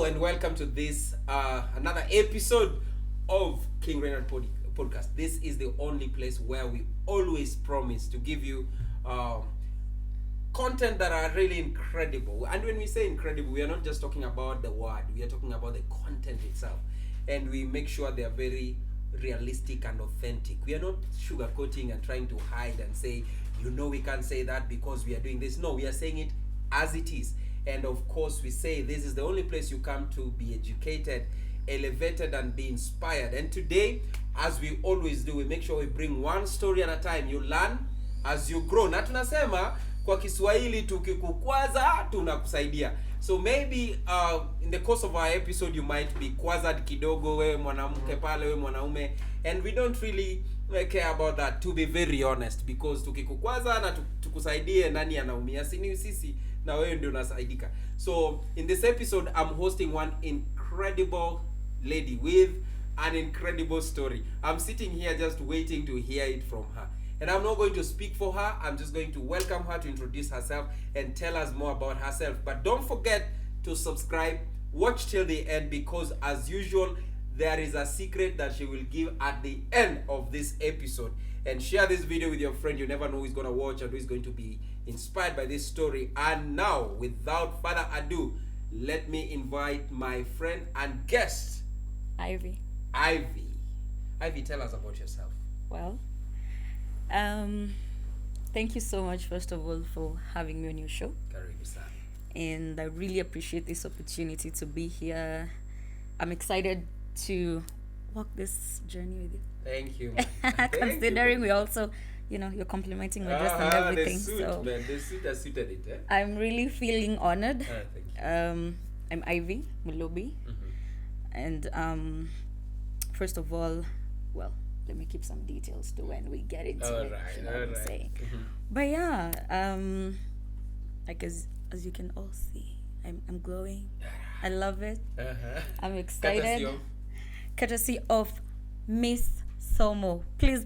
and welcome to this another episode of King Reynard podcast. This is the only place where we always promise to give you content that are really incredible. And when we say incredible, we are not just talking about the word, we are talking about the content itself. And we make sure they are very realistic and authentic. We are not sugarcoating and trying to hide and say, we can't say that because we are doing this. No, we are saying it as it is. And of course, we say this is the only place you come to be educated, elevated, and be inspired. And today, as we always do, we make sure we bring one story at a time. You learn as you grow. Na tunasema kwa Kiswahili tukikukwaza tunakusaidia. So maybe in the course of our episode you might be kwazad kidogo, wewe mwanamke pale, wewe mwanaume, and we don't really care about that, to be very honest, because tukikukwaza na tukusaidie, nani anaumia? Si sisi na wewe ndio unasaidika. So in this episode I'm hosting one incredible lady with an incredible story. I'm sitting here just waiting to hear it from her. And I'm not going to speak for her. I'm just going to welcome her to introduce herself and tell us more about herself. But don't forget to subscribe, watch till the end, because as usual, there is a secret that she will give at the end of this episode. And share this video with your friend. You never know who's going to watch and who's going to be inspired by this story. And now, without further ado, let me invite my friend and guest, Ivy. Ivy, tell us about yourself. Well, thank you so much, first of all, for having me on your show. Karibu sana. And I really appreciate this opportunity to be here. I'm excited to walk this journey with you. Thank you. Considering we also, you're complimenting my dress and everything. The suit, so man. The suit has suited it, eh? I'm really feeling honored. Thank you. I'm Ivy Mulobi. And first of all, well, let me keep some details to when we get into it. You know what I'm saying. But yeah, like as you can all see, I'm glowing. I love it. I'm excited. Courtesy of Miss Somo. Please,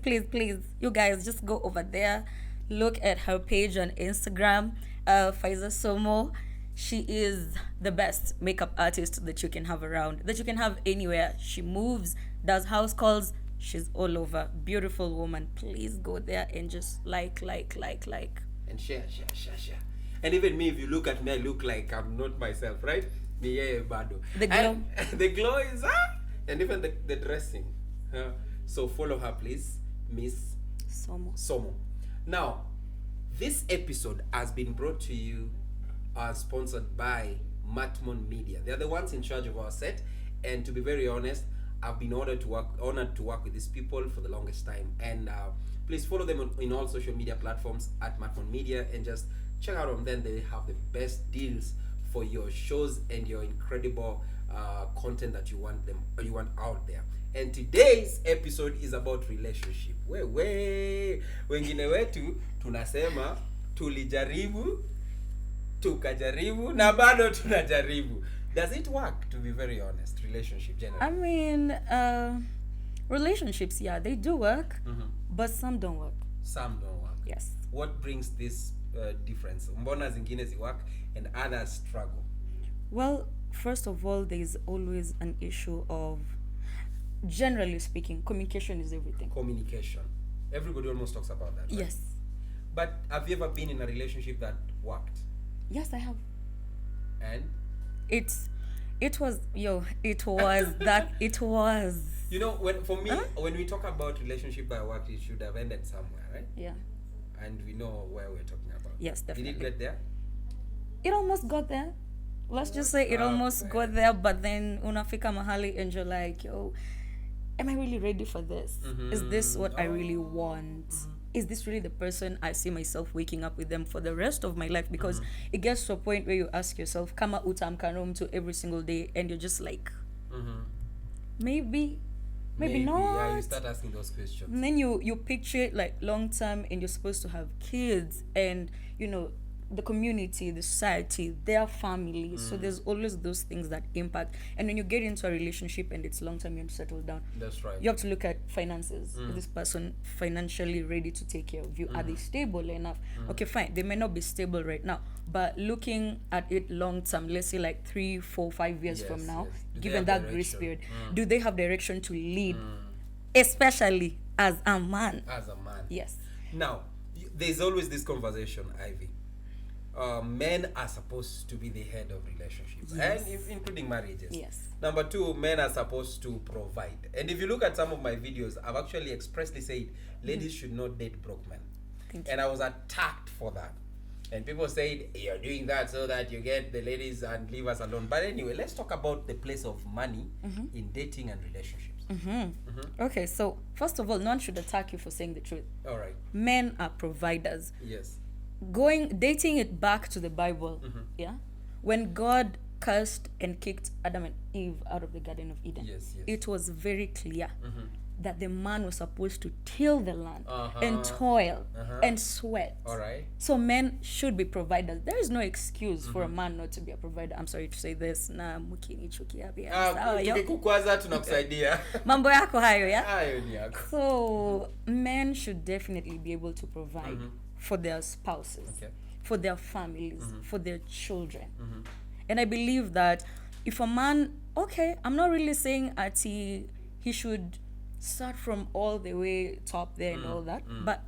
you guys just go over there, look at her page on Instagram, Faiza Somo. She is the best makeup artist that you can have around, that you can have anywhere. She moves, does house calls. She's all over. Beautiful woman. Please go there and just like. And share. And even me, if you look at me, I look like I'm not myself, right? Me, yeah, bado. The glow. And the glow is, and even the dressing. So follow her, please, Miss Somo. Now, this episode has been brought to you, sponsored by Matmon Media. They're the ones in charge of our set, and to be very honest, I've been honored to work with these people for the longest time. And please follow them in all social media platforms at Matmon Media, and just check out on them. They have the best deals for your shows and your incredible content that you want out there. And today's episode is about relationship. Wengine wetu tunasema tulijaribu, tukajaribu, na bado tunajaribu. Does it work, to be very honest, relationship generally? I mean, relationships, yeah, they do work, but some don't work. Some don't work. Yes. What brings this difference? Mbona zingine zi work and others struggle? Well, first of all, there's always an issue of, generally speaking, communication is everything. Communication. Everybody almost talks about that, right? Yes. But have you ever been in a relationship that worked? Yes, I have. And? It was. When we talk about relationship that worked, it should have ended somewhere, right? Yeah. And we know where we're talking about. Yes, definitely. Did it get there? It almost got there. Let's just say it almost got there, but then unafika mahali and you're like, yo, am I really ready for this? Is this what I really want? Is this really the person I see myself waking up with them for the rest of my life? Because it gets to a point where you ask yourself, kama utamka to every single day, and you're just like, maybe not. Yeah, you start asking those questions. And then you picture it like long term, and you're supposed to have kids, and the community, the society, their family. So there's always those things that impact. And when you get into a relationship and it's long term, you have to settle down. That's right. You have to look at finances. Is this person financially ready to take care of you? Are they stable enough? Okay, fine. They may not be stable right now, but looking at it long term, let's say like 3, 4, 5 years from now, given that grace period, do they have direction to lead, especially as a man? As a man. Yes. Now, there's always this conversation, Ivy. Men are supposed to be the head of relationships, and including marriages. Yes. Number 2, men are supposed to provide. And if you look at some of my videos, I've actually expressly said ladies should not date broke men. And I was attacked for that. And people said, you're doing that so that you get the ladies and leave us alone. But anyway, let's talk about the place of money in dating and relationships. Okay, so first of all, no one should attack you for saying the truth. All right. Men are providers. Yes. Dating it back to the Bible, when God cursed and kicked Adam and Eve out of the Garden of Eden, it was very clear that the man was supposed to till the land and toil and sweat. All right. So men should be providers. There is no excuse for a man not to be a provider. I'm sorry to say this. Tukikukwaza tunakusaidia. Mambo yako hayo, yeah? Hayo ni yako. So men should definitely be able to provide for their spouses, for their families, for their children. And I believe that if a man, okay, I'm not really saying he should start from all the way top there and all that, but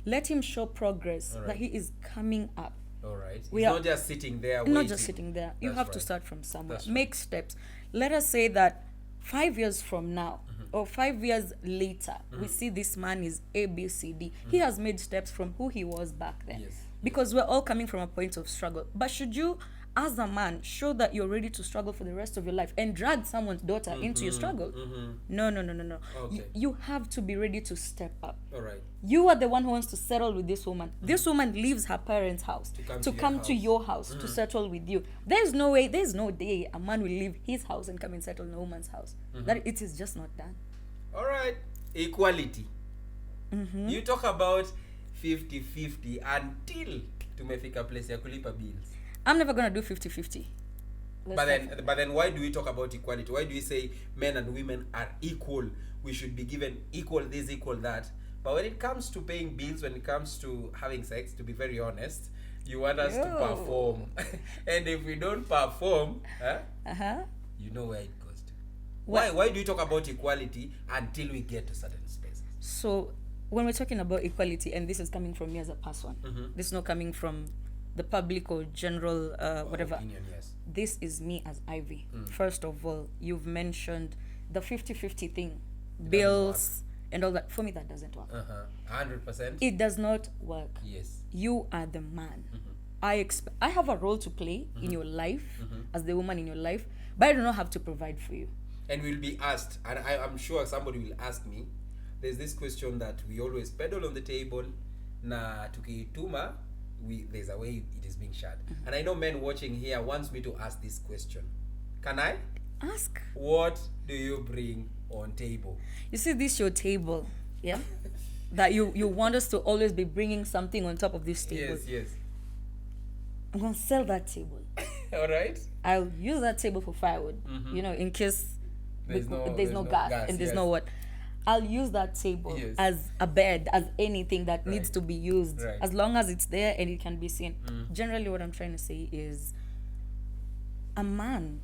let him show progress that he is coming up. All right. He's not just sitting there waiting. Not just sitting there. You have to start from somewhere. Make steps. Let us say that 5 years from now or 5 years later, we see this man is A, B, C, D. He has made steps from who he was back then. Yes. Because we're all coming from a point of struggle. But should you, as a man, show that you're ready to struggle for the rest of your life and drag someone's daughter into your struggle? No. Okay. You have to be ready to step up. All right. You are the one who wants to settle with this woman. This woman leaves her parents' house to come to your house to settle with you. There's no day a man will leave his house and come and settle in a woman's house. That it is just not done. All right. Equality. You talk about 50-50 until tumefika place ya kulipa bills. I'm never going to do 50-50. But then why do we talk about equality? Why do we say men and women are equal? We should be given equal this, equal that. But when it comes to paying bills, when it comes to having sex, to be very honest, you want us to perform. And if we don't perform, you know where it goes to. Why do we talk about equality until we get to certain spaces? So when we're talking about equality, and this is coming from me as a person, this is not coming from the public or general whatever opinion, yes. This is me as Ivy. First of all, you've mentioned the 50-50 thing, bills and all that. For me, that doesn't work. 100%. It does not work. Yes. You are the man. I have a role to play in your life as the woman in your life, but I do not have to provide for you. And we'll be asked, and I'm sure somebody will ask me, there's this question that we always peddle on the table, na tukituma, there's a way it is being shared. And I know men watching here wants me to ask this question. Can I? Ask. What do you bring on table? You see this your table, yeah? That you want us to always be bringing something on top of this table. Yes. I'm going to sell that table. All right. I'll use that table for firewood, in case there's no gas and there's no what. I'll use that table as a bed, as anything that needs to be used, as long as it's there and it can be seen. Generally, what I'm trying to say is a man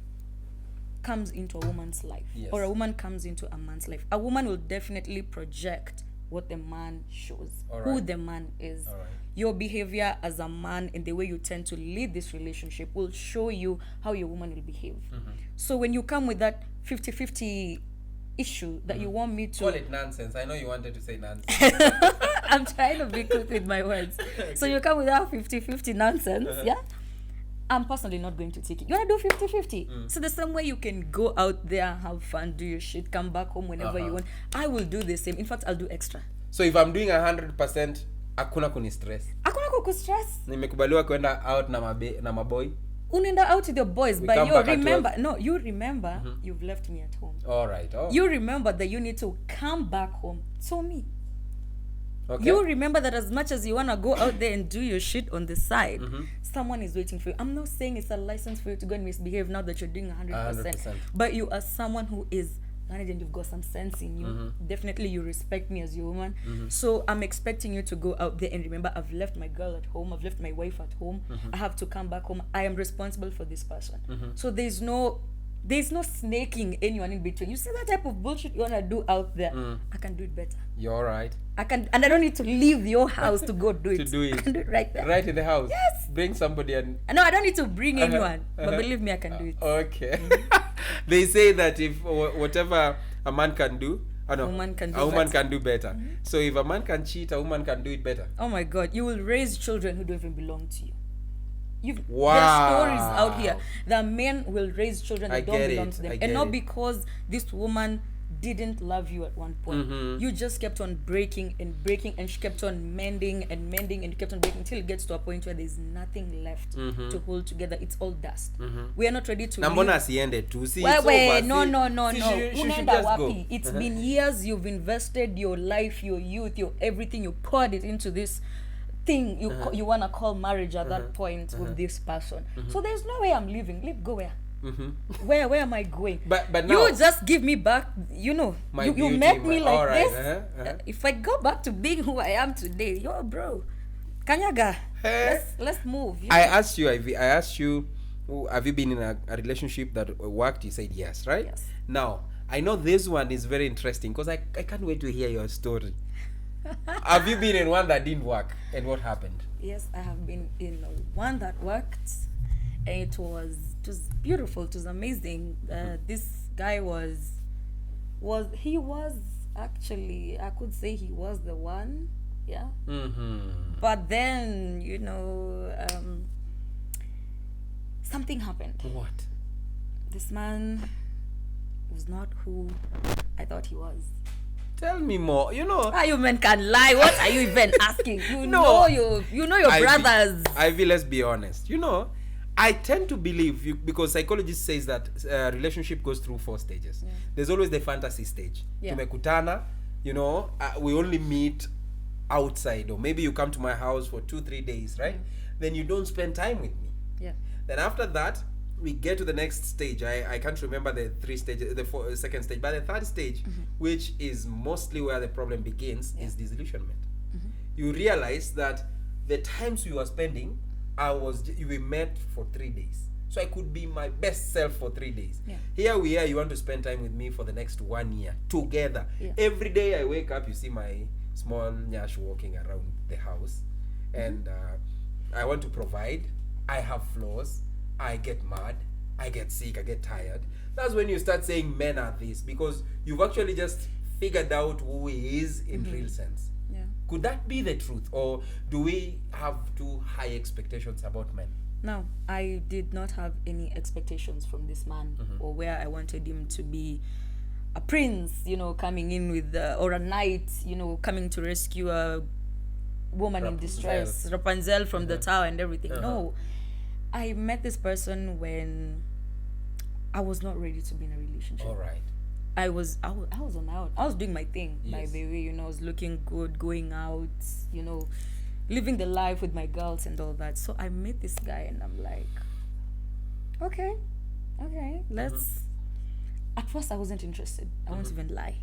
comes into a woman's life, or a woman comes into a man's life. A woman will definitely project what the man shows, who the man is. Your behavior as a man and the way you tend to lead this relationship will show you how your woman will behave. So when you come with that 50-50 issue that you want me to call it nonsense. I know you wanted to say nonsense. I'm trying to be quick with my words. So you come with that 50-50 nonsense, I'm personally not going to take it. You want to do 50-50. So the same way you can go out there, have fun, do your shit, come back home whenever you want. I will do the same. In fact, I'll do extra. So if I'm doing 100%, hakuna kuni stress. Hakuna kuku stress. Nimekubaliwa kwenda out na maboy. Unaenda out with your boys, but you remember you've left me at home. All right. You remember that you need to come back home. So me. Okay. You remember that as much as you want to go out there and do your shit on the side, someone is waiting for you. I'm not saying it's a license for you to go and misbehave now that you're doing 100%. But you are someone who is managed and you've got some sense in you. Definitely you respect me as your woman. So I'm expecting you to go out there and remember, I've left my girl at home. I've left my wife at home. I have to come back home. I am responsible for this person. So there's no snaking anyone in between. You see that type of bullshit you want to do out there, I can do it better. You're right. I can, and I don't need to leave your house to go do it. To do it. I can do it right there. Right in the house. Yes. Bring somebody and... No, I don't need to bring anyone. But believe me, I can do it. Okay. They say that if whatever a man can do, a woman can do better. So if a man can cheat, a woman can do it better. Oh my God. You will raise children who don't even belong to you. Wow. There are stories out here that men will raise children that don't belong to them. And not because this woman didn't love you at one point. You just kept on breaking, and she kept on mending and you kept on breaking until it gets to a point where there's nothing left to hold together. It's all dust. We are not ready to wait, no. It's been years you've invested your life, your youth, your everything. You poured it into this thing you want to call marriage at that point with this person. So there's no way I'm leaving. Go where? Where am I going? But now, you just give me back, you met me like this. If I go back to being who I am today, yo bro, Kanyaga, let's move. I asked you, have you been in a relationship that worked? You said yes, right? Yes. Now I know this one is very interesting because I can't wait to hear your story. Have you been in one that didn't work, and what happened? Yes, I have been in one that worked, and it was beautiful. It was amazing. This guy was actually, I could say he was the one. Yeah. But then something happened. What? This man was not who I thought he was. Tell me more. You men can lie. What are you even asking? You know your brothers. Ivy, let's be honest. I tend to believe you, because psychologist says that relationship goes through 4 stages. Yeah. There's always the fantasy stage. Tumekutana, we only meet outside, or maybe you come to my house for 2-3 days, right? Then you don't spend time with me. Yeah. Then after that, we get to the next stage. I can't remember the 3 stages, the second stage, but the third stage, which is mostly where the problem begins, is disillusionment. You realize that the times we were spending, we met for 3 days, so I could be my best self for 3 days. Here we are, you want to spend time with me for the next 1 year together. Every day I wake up, you see my small nyash walking around the house, and I want to provide. I have flaws. I get mad, I get sick, I get tired. That's when you start saying men are this, because you've actually just figured out who he is in real sense. Yeah. Could that be the truth, or do we have too high expectations about men? No, I did not have any expectations from this man, or where I wanted him to be a prince, coming in with or a knight, coming to rescue a woman in distress, Rapunzel from the tower and everything. No. I met this person when I was not ready to be in a relationship. All right. I was on my own. I was doing my thing, by the way. I was looking good, going out, living the life with my girls and all that. So I met this guy, and I'm like, okay, let's. At first, I wasn't interested. I won't even lie.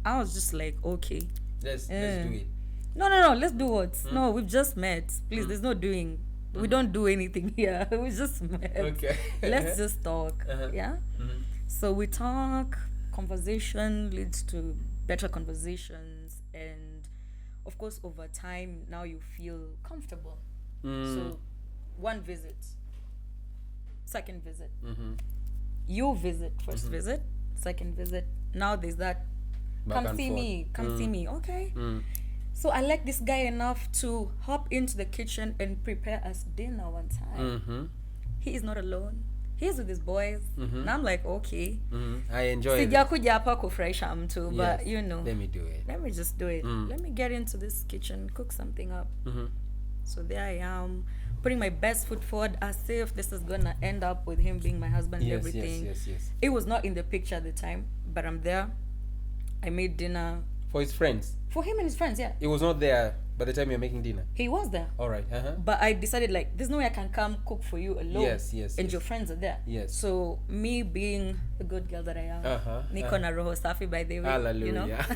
I was just like, okay, let's do it. No. Let's do what? No, we've just met. Please, there's no doing. We don't do anything here. We just met. Okay. Let's just talk. Yeah. So we talk. Conversation leads to better conversations, and of course, over time, now you feel comfortable. So, 1 visit, 2nd visit, you visit, first visit, 2nd visit. Now there's that. Come see me. Okay. So I like this guy enough to hop into the kitchen and prepare us dinner one time. He is not alone. He's with his boys. And I'm like, okay. I enjoy it. Sijakuja hapa kufurahisha mtu, but let me do it. Let me just do it. Let me get into this kitchen, cook something up. So there I am, putting my best foot forward, as if this is gonna end up with him being my husband and everything. Yes. It was not in the picture at the time, but I'm there. I made dinner For his friends? For him and his friends, yeah. He was not there by the time you're making dinner? He was there. All right. But I decided, like, there's no way I can come cook for you alone. Yes. And your friends are there. Yes. So me being the good girl that I am, Niko na roho safi, by the way, Hallelujah.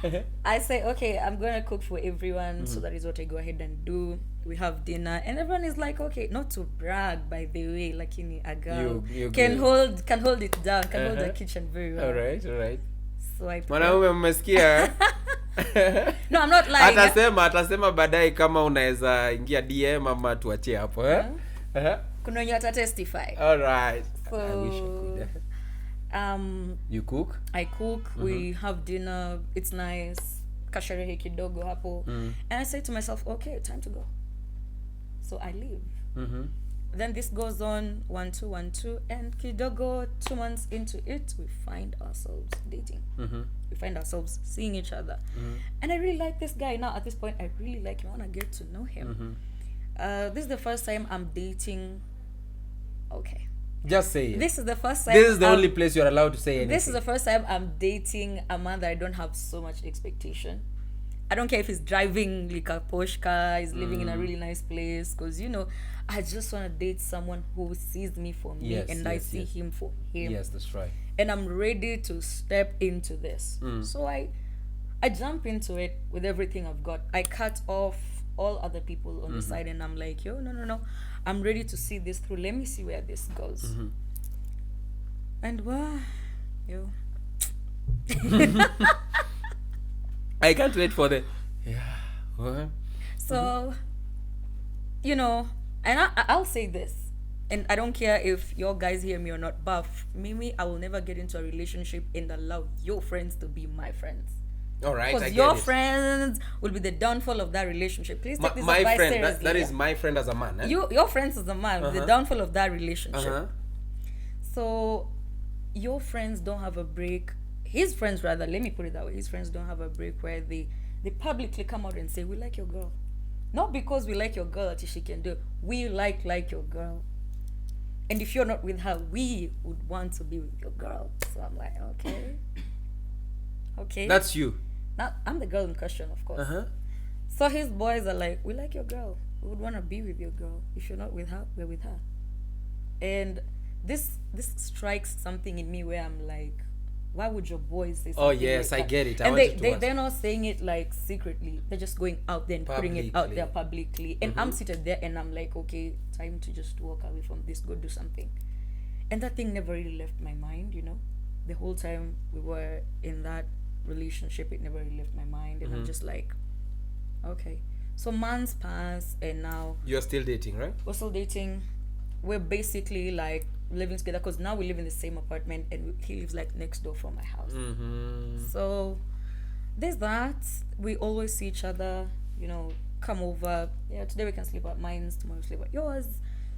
you know, I say, okay, I'm gonna cook for everyone. So that is what I go ahead and do. We have dinner, and everyone is like, okay, not to brag, by the way, like a girl can hold it down, can hold the kitchen very well. All right. So I mwanaume mmesikia? No, I'm not lying. Atasema baadaye kama unaweza ingia DM ama tuachie hapo. Kuna wenye wata testify. All right. So, I wish I could. You cook? I cook. We have dinner. It's nice. Kasherehe kidogo hapo. And I say to myself, okay, time to go. So I leave. Then this goes on 1, 2, 1, 2, and kidogo 2 months into it, we find ourselves dating. We find ourselves seeing each other. And I really like this guy now. At this point, I really like him. I want to get to know him. This is the first time I'm dating. Okay. Just say it. This is the first time. This is the only place you're allowed to say anything. This is the first time I'm dating a man that I don't have so much expectation. I don't care if he's driving like a Porsche car, he's living in a really nice place, because I just want to date someone who sees me for me, and I see him for him. Yes, that's right. And I'm ready to step into this. So I jump into it with everything I've got. I cut off all other people on the side, and I'm like, no. I'm ready to see this through. Let me see where this goes. And I can't wait for the So, and I'll say this, and I don't care if your guys hear me or not, but Mimi, I will never get into a relationship and allow your friends to be my friends. All right, because your friends will be the downfall of that relationship. Please take this advice seriously. That is my friend as a man. Your friends as a man, the downfall of that relationship. So your friends don't have a break. His friends, rather, let me put it that way. His friends don't have a break where they publicly come out and say, we like your girl. Not because we like your girl that she can do. We like your girl. And if you're not with her, we would want to be with your girl. So I'm like, okay. That's you. Now, I'm the girl in question, of course. So his boys are like, we like your girl. We would want to be with your girl. If you're not with her, we're with her. And this strikes something in me where I'm like, why would your boys say something? Oh yes, like I get it. And they're not saying it like secretly. They're just going out there and putting it out there publicly. And I'm seated there and I'm like, okay, time to just walk away from this, go do something. And that thing never really left my mind, The whole time we were in that relationship, it never really left my mind. And I'm just like, okay. So months pass and now you're still dating, right? We're still dating. We're basically like living together because now we live in the same apartment and he lives like next door from my house. So there's that. We always see each other, come over. Yeah, today we can sleep at mine, tomorrow we sleep at yours.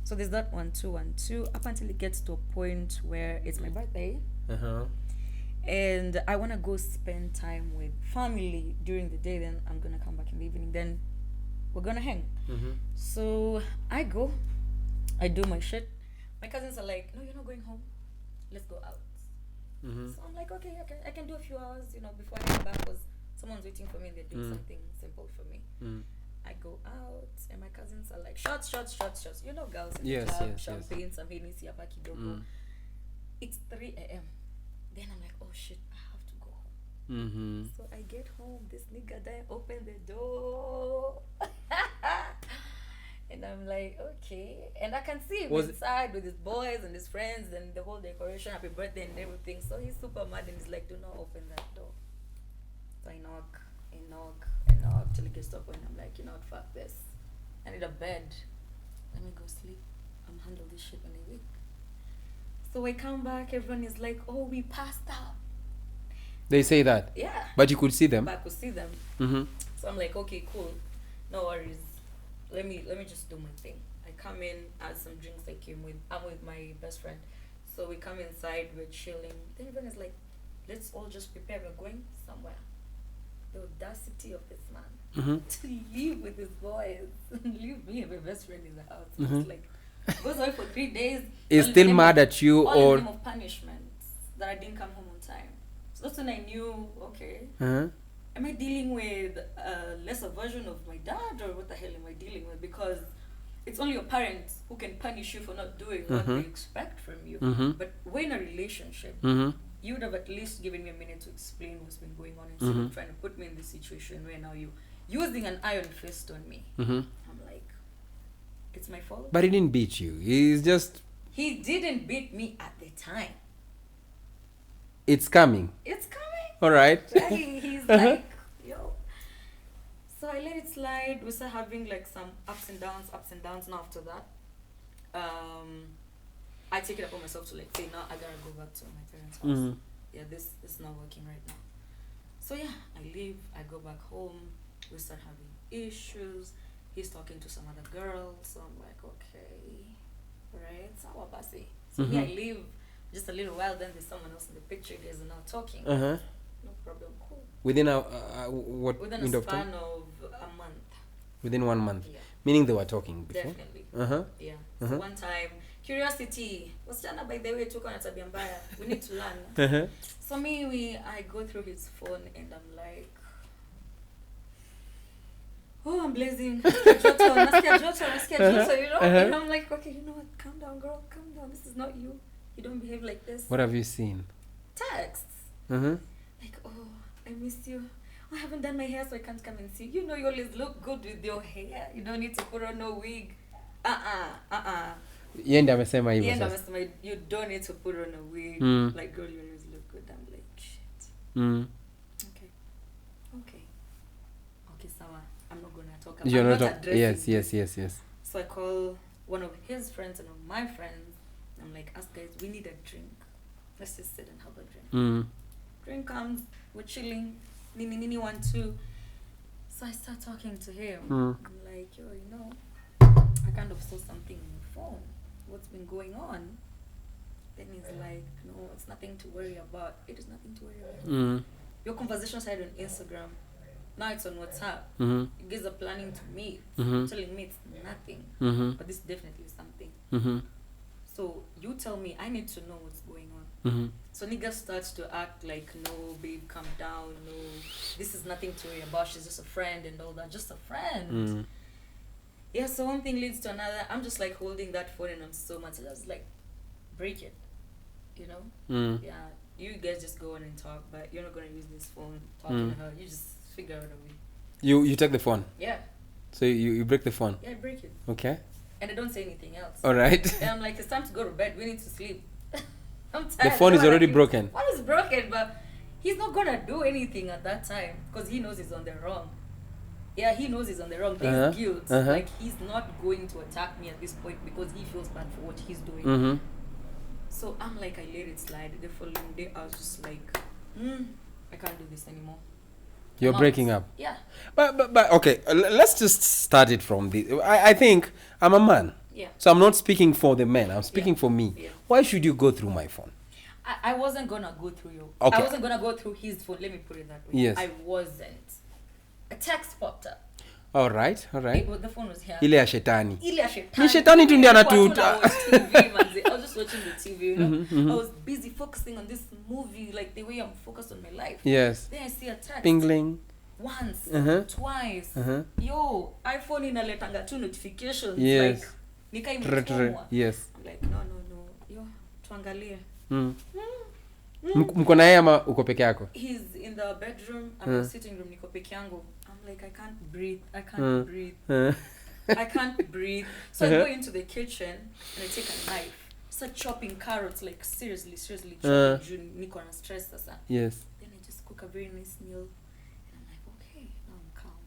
So there's that 1, 2, 1, 2 up until it gets to a point where it's my birthday. And I want to go spend time with family during the day. Then I'm going to come back in the evening. Then we're going to hang. So I go. I do my shit. My cousins are like, no, you're not going home. Let's go out. So I'm like, okay, I can do a few hours, before I come back because someone's waiting for me and they're doing something simple for me. I go out and my cousins are like, shots. Girls in the club, champagne, some Hennessy, kidogo. It's 3 a.m. Then I'm like, oh shit, I have to go home. So I get home, this nigga there open the door. And I'm like, okay. And I can see him inside with his boys and his friends and the whole decoration, happy birthday and everything. So he's super mad and he's like, do not open that door. So I knock till it gets to a point. I'm like, fuck this. I need a bed. Let me go sleep. I'm handle this shit in a week. So I come back, everyone is like, oh, we passed out. They say that? Yeah. But you could see them? But I could see them. So I'm like, okay, cool. No worries. Let me just do my thing. I come in, add some drinks I'm with my best friend. So we come inside, we're chilling. Then everyone is like, let's all just prepare, we're going somewhere. The audacity of this man to live with his boys, leave me and my best friend in the house. It's like, goes away for 3 days. Is still mad at you all or in the name of punishment that I didn't come home on time. So that's when I knew, okay, am I dealing with a lesser version of my dad, or what the hell am I dealing with? Because it's only your parents who can punish you for not doing what they expect from you. But we're in a relationship. You would have at least given me a minute to explain what's been going on, instead of trying to put me in this situation where now you're using an iron fist on me. I'm like, it's my fault. But he didn't beat you. He didn't beat me at the time. It's coming. It's coming. All right. He's like, yo. So I let it slide. We started having like some ups and downs. And after that, I take it upon myself to like say, now I gotta go back to my parents' house. Yeah, this is not working right now. So yeah, I leave. I go back home. We start having issues. He's talking to some other girl. So I'm like, okay, right. So yeah, I leave. Just a little while, then there's someone else in the picture. Guys are now talking. No problem. Cool. Within what Within window a of time? span of a month. Within 1 month. Yeah. Meaning they were talking before. Definitely. Yeah. So one time, curiosity. Wasichana, by the way, took on a tabia mbaya. We need to learn. So I go through his phone and I'm like, oh, I'm blazing. Nasikia joto, you know? And I'm like, okay, you know what? Calm down, girl. Calm down. This is not you. You don't behave like this. What have you seen? Texts. Like, oh, I miss you. I haven't done my hair, so I can't come and see you. You know, you always look good with your hair. You don't need to put on no wig. Yenda amesema hivyo Yenda sasa. amesema you don't need to put on a wig. Like, girl, you always look good. I'm like, shit. Okay, Sawa. I'm not gonna talk about. You're I'm not addressing. Yes. So I call one of his friends and one of my friends. I'm like, us guys, we need a drink. Let's just sit and have a drink. Drink comes, we're chilling. Nini 1 2. So I start talking to him. I'm like, yo, you know, I kind of saw something on your phone. What's been going on? Then he's like, no, it's nothing to worry about. It is nothing to worry about. Your conversation started on Instagram. Now it's on WhatsApp. You guys are planning to meet. Telling me it's nothing. But this definitely is something. So you tell me, I need to know what's going on. So nigga starts to act like, no, babe, calm down. No, this is nothing to worry about. She's just a friend and all that. Just a friend. Yeah, so one thing leads to another. I'm just like holding that phone and I'm so much. I was like, break it. You know? Yeah, you guys just go on and talk, but you're not going to use this phone talking to her. You just figure out a way. You take the phone? Yeah. So you break the phone? Yeah, I break it. Okay. And I don't say anything else. All right. And I'm like, it's time to go to bed. We need to sleep. I'm tired. The phone is already broken. The phone is broken, but he's not going to do anything at that time because he knows he's on the wrong. Yeah, he knows he's on the wrong. There's guilt. Like, he's not going to attack me at this point because he feels bad for what he's doing. So I'm like, I let it slide. The following day, I was just like, I can't do this anymore. You're breaking up. Yeah. But okay, let's just start it from this. I think I'm a man. Yeah. So I'm not speaking for the men. I'm speaking for me. Yeah. Why should you go through my phone? I wasn't going to go through you. Okay. I wasn't going to go through his phone. Let me put it that way. Yes. I wasn't. A text popped up. All right. The phone was here. Ile ya shetani. Ni shetani tu ndiye anatu. I was just watching the TV, you know. I was busy focusing on this movie, like the way I'm focused on my life. Yes. Then I see a text. Pingling. Once, twice. Yo, iPhone inaletanga tu notifications. Yes. Like, nika imefungwa. Yes. I'm like, no. Yo, tuangalie. Mko na yeye ama uko peke yako? He's in the bedroom, I'm in the sitting room, niko peke yangu. I'm like, I can't breathe. I can't breathe. So I go into the kitchen and I take a knife. Start chopping carrots, like seriously chopping. Niko na stress sasa. Yes. Then I just cook a very nice meal. And I'm like, okay, now I'm calm.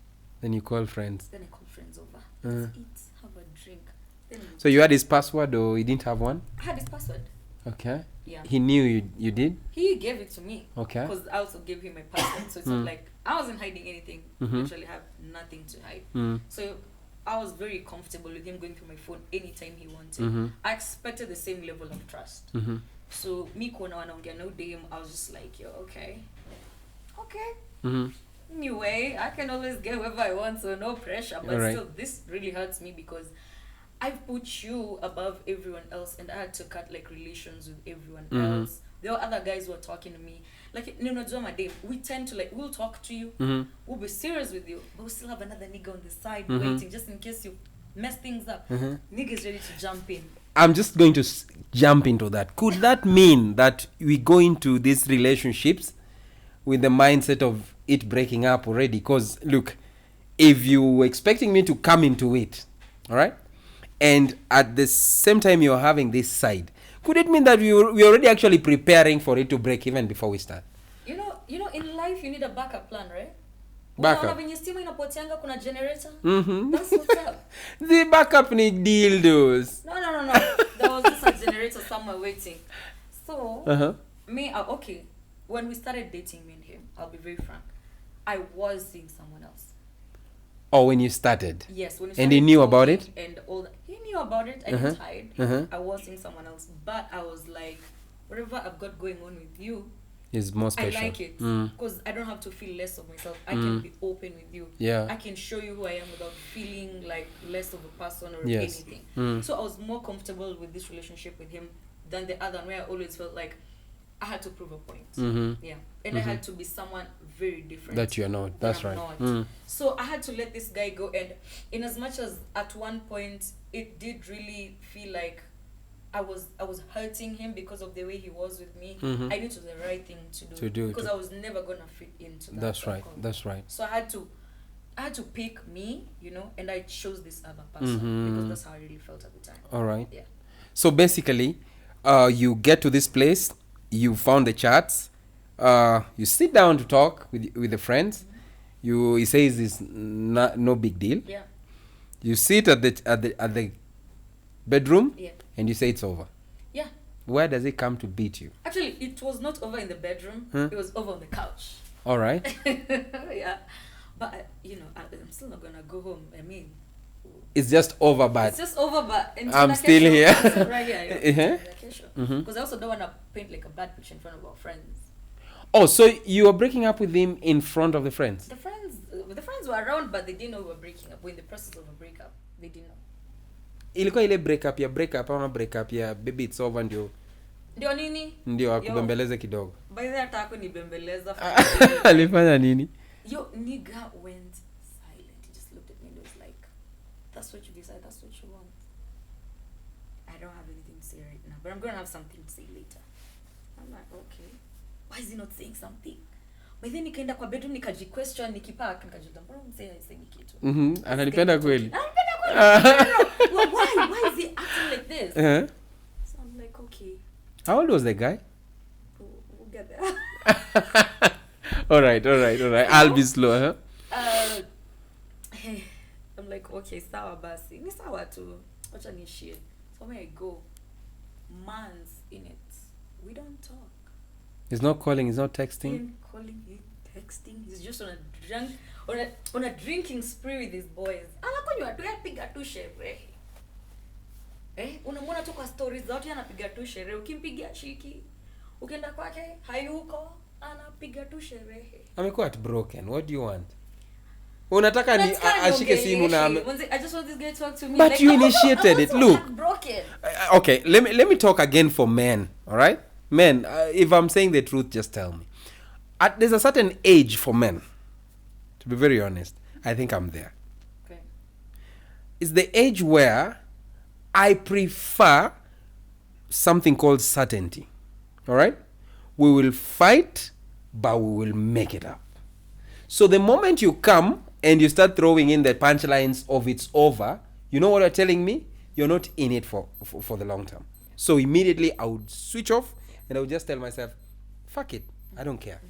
Then you call friends. Then I call friends over. Let's eat, have a drink. Then so you had his password or he didn't have one? I had his password. Okay. Yeah. He knew you did? He gave it to me. Okay. Because I also gave him my password. So it's not like I wasn't hiding anything. Literally have nothing to hide. So I was very comfortable with him going through my phone anytime he wanted. I expected the same level of trust. So me kuona wanaongea no DM, I was just like, yo, okay. Anyway, I can always get whoever I want, so no pressure. But still, this really hurts me because I've put you above everyone else and I had to cut like relations with everyone else there were other guys who were talking to me. Like, no, Dave, we tend to, like, we'll talk to you, we'll be serious with you, but we'll still have another nigga on the side waiting, just in case you mess things up. Niggas ready to jump in. I'm just going to jump into that. Could that mean that we go into these relationships with the mindset of it breaking up already? Because, look, if you were expecting me to come into it, all right, and at the same time you're having this side, could it mean that we're already actually preparing for it to break even before we start? You know, in life you need a backup plan, right? Backup. Kuna generator. That's what's up. The backup need dildos. No. There was just a generator somewhere waiting. So, okay. When we started dating, me and him, I'll be very frank, I was seeing someone else. Oh, when you started? Yes, when you started. And he knew about it? And all that. He knew about it. I didn't hide. I was seeing someone else. But I was like, whatever I've got going on with you is more special. I like it. Because I don't have to feel less of myself. I can be open with you. Yeah. I can show you who I am without feeling like less of a person or anything. So I was more comfortable with this relationship with him than the other one, where I always felt like I had to prove a point. Yeah. And I had to be someone very different. That you're not. That's right. So I had to let this guy go. And in as much as at one point it did really feel like I was hurting him because of the way he was with me, I knew it was the right thing to do because I was never gonna fit into that. That's right. So I had to pick me, and I chose this other person because that's how I really felt at the time. All right. Yeah. So basically, you get to this place, you found the chats, you sit down to talk with the friends. He says it's no big deal. Yeah. You sit at the bedroom. Yeah. And you say it's over. Yeah. Where does it come to beat you? Actually, it was not over in the bedroom. It was over on the couch. All right. Yeah. But, I'm still not going to go home. I mean, it's just over, but... It's just over, but... I'm still here. I'm still right here. Because I also don't want to paint like a bad picture in front of our friends. Oh, so you were breaking up with him in front of the friends? The friends were around, but they didn't know we were breaking up. We're in the process of a breakup. They didn't know. Ilikuwa ile breakup ama breakup ya baby it's over ndio nini ndio akubembeleze kidogo. By the way atako ni bembeleza. Alifanya nini? Yo nigga went silent. He just looked at me and was like, that's what you decide, that's what you want. I don't have anything to say right now, but I'm going to have something to say later. I'm like, okay. Why is he not saying something? But then nikaenda kwa bedroom nikaji-question nikipark nikajuta mbona msee haisemi kitu. Ananipenda kweli. No. Well, why is he acting like this? So I'm like, okay. How old was the guy? We'll get there. All right. I'll be slow, I'm like, okay, sawa basi. Ni sawa tu. Wacha nishie. So where I go, months in it, we don't talk. He's not calling, he's not texting. He ain't calling, he texting. He's just on a drinking spree with his boys. Anakunywa tu yapiga tu sherehe. Unamwona tu kwa stories za watu anapiga tu sherehe. Ukimpigia chiki, ukienda kwake hayuko, anapiga tu sherehe. Amekuwa broken. What do you want? Unataka ni ashike simu na I just want this guy to talk to me. But like, you initiated it. Look. Broken. Okay, let me talk again for men, all right? Men, if I'm saying the truth, just tell me. There's a certain age for men. To be very honest, I think I'm there. Okay. It's the age where I prefer something called certainty. All right? We will fight, but we will make it up. So the moment you come and you start throwing in the punchlines of it's over, you know what you're telling me? You're not in it for the long term. So immediately I would switch off and I would just tell myself, fuck it, I don't care.